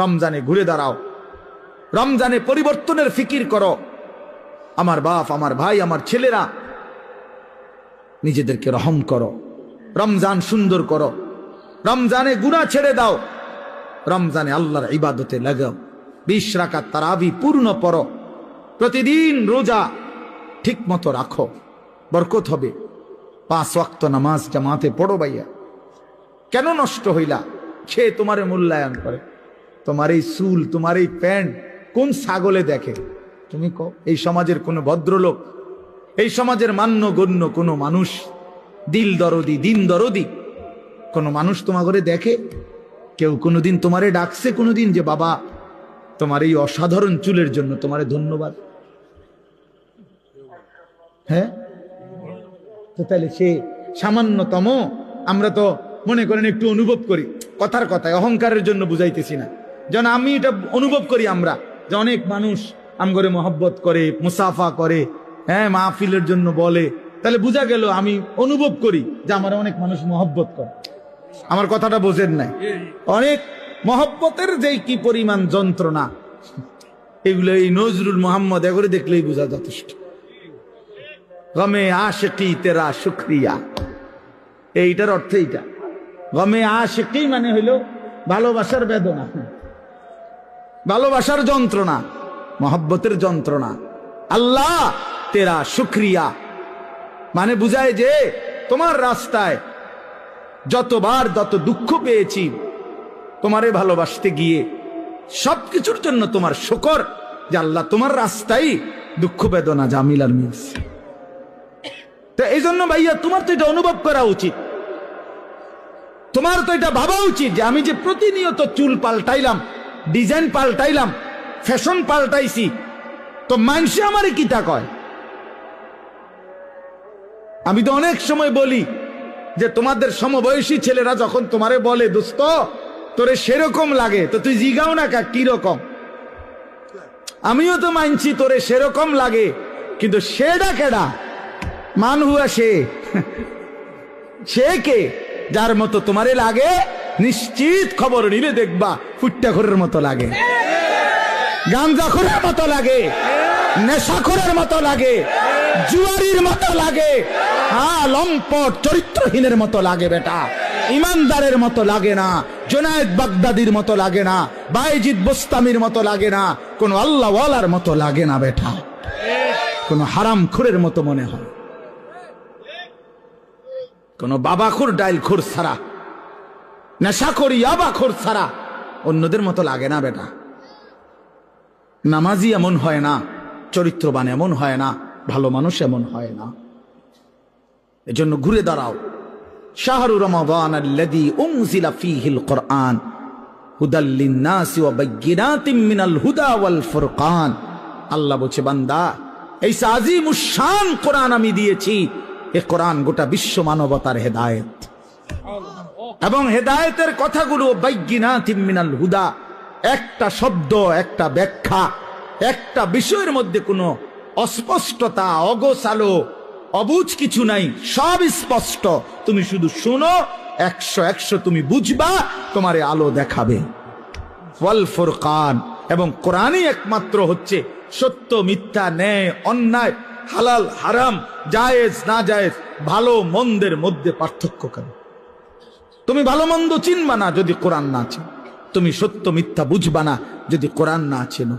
রমজানে ঘুরে দাঁড়াও, রমজানে পরিবর্তনের ফিকির করো। আমার বাপ, আমার ভাই, আমার ছেলেরা, নিজেদেরকে রহম করো, রমজান সুন্দর করো, রমজানে গুনাহ ছেড়ে দাও, রমজানে আল্লাহর ইবাদতে লাগাও। 20 রাকাত তারাবি পূর্ণ পড়ো, প্রতিদিন রোজা ঠিক মতো রাখো, বরকত হবে। 5 ওয়াক্ত নামাজ জামাতে পড়ো ভাইয়া। কেন নষ্ট হইলা? সে তোমারে মূল্যায়ন করে। তোমার এই চুল, তোমার এই প্যান্ট কোন ছাগলে দেখে? তুমি কও, এই সমাজের কোনো ভদ্রলোক, এই সমাজের মান্য গণ্য কোনো মানুষ, দিল দরদি, দিন দরদি কোনো মানুষ তোমার ঘরে দেখে? কেউ কোনোদিন তোমারে ডাকছে কোনোদিন যে বাবা তোমার এই অসাধারণ চুলের জন্য তোমারে ধন্যবাদ? হ্যাঁ, তো তাহলে সে সামান্যতম, আমরা তো মনে করেন একটু অনুভব করি, কথার কথায় অহংকারের জন্য বুঝাইতেছি না, যেন আমি এটা অনুভব করি আমরা যে অনেক মানুষ আমগরে মহব্বত করে, মুসাফা করে, হ্যাঁ, মাহফিলের জন্য বলে, তাহলে বোঝা গেল আমি অনুভব করি যে আমার অনেক মানুষ মহব্বত করে। আমার কথাটা বোঝেন নাই? অনেক মহব্বতের যে কি পরিমাণ যন্ত্রণা, এগুলো এই নজরুল মোহাম্মদ এগুলো দেখলেই বোঝা যথেষ্ট। গমে আশিকি তেরা শুকরিয়া, এইটার অর্থ এইটা। গমে আশিকি মানে হইল ভালোবাসার বেদনা, ভালোবাসার যন্ত্রণা, মহব্বতের যন্ত্রণা। আল্লাহ তেরা শুকরিয়া মানে বুঝায় যে তোমার রাস্তায় যতবার যত দুঃখ পেয়েছি, তোমারে ভালোবাসতে গিয়ে সবকিছুর জন্য তোমার শুকর যে আল্লাহ তোমার রাস্তায় দুঃখ বেদনা জামিলার মিলছে। তো এই জন্য ভাইয়া তোমার তো এটা অনুভব করা উচিত, তোমার তো এটা ভাবা উচিত যে আমি যে প্রতিনিয়ত চুল পাল্টাইলাম, ডিজাইন পাল্টাইলাম, ফ্যাশন পাল্টাইছি, তো মানুষে আমারে কিতা কয়? আমি তো অনেক সময় বলি যে তোমাদের সমবয়সী ছেলেরা যখন তোমারে বলে দোস্ত তোরে সেরকম লাগে, তো তুই জিগাও না কা কিরকম? আমিও তো মানছি তোরে সেরকম লাগে, কিন্তু সেটা কেডা? মান হুয়া সে কে? যার মতো তোমারে লাগে নিশ্চিত খবর নিলে দেখবা ফুট্টাখোরের মতো লাগে, গাঞ্জাখোরের মতো লাগে, নেশাখোরের মতো লাগে, জুয়ারির মতো লাগে, হ্যাঁ, লম্পট চরিত্রহীনের মতো লাগে বেটা, ইমানদারের মতো লাগে না, জুনায়েদ বাগদাদির মতো লাগে না, বাইজিদ বোস্তামির মতো লাগে না, কোন আল্লাহওয়ালার মতো লাগে না বেটা, কোন হারামখোরের মতো মনে হয়, কোন বাবাখোর ডাইলখোর ছাড়া, নেশাখোর ইয়াবাখোর ছাড়া অন্যদের মতো লাগে না বেটা। নামাজি এমন হয় না, চরিত্রবান এমন হয় না, ভালো মানুষ এমন হয় না। এজন্য ঘুরে দাঁড়াও। শাহরু রমাদান আল্লাযী উনজিলা ফীহিল কুরআন হুদাল লিন-নাসি ওয়া বায়্যিনাতিম মিনাল হুদা ওয়াল ফুরকান। আল্লাহ বলছে, বান্দা, এই আজিমুশ শান কোরআন আমি দিয়েছি, এই কোরআন গোটা বিশ্ব মানবতার হেদায়েত, এবং হেদায়েতের কথাগুলো বায়্যিনাতিম মিনাল হুদা, একটা শব্দ, একটা ব্যাখ্যা, একটা বিষয়ের মধ্যে কোনো অস্পষ্টতা, অগোছালো, অবুঝ কিছু নাই, সব স্পষ্ট। তুমি শুধু শোনো, 100 তুমি বুঝবা, তোমারে আলো দেখাবে। ওয়াল ফুরকান, এবং কোরআনই একমাত্র হচ্ছে সত্য মিথ্যা, ন্যায় অন্যায়, হালাল হারাম, জায়েজ না জায়েজ, ভালো মন্দের মধ্যে পার্থক্য করে। তুমি ভালো মন্দ চিনবা না যদি কোরআন না চিনো, তুমি সত্য মিথ্যা বুঝবা না যদি কোরআন না চেনো।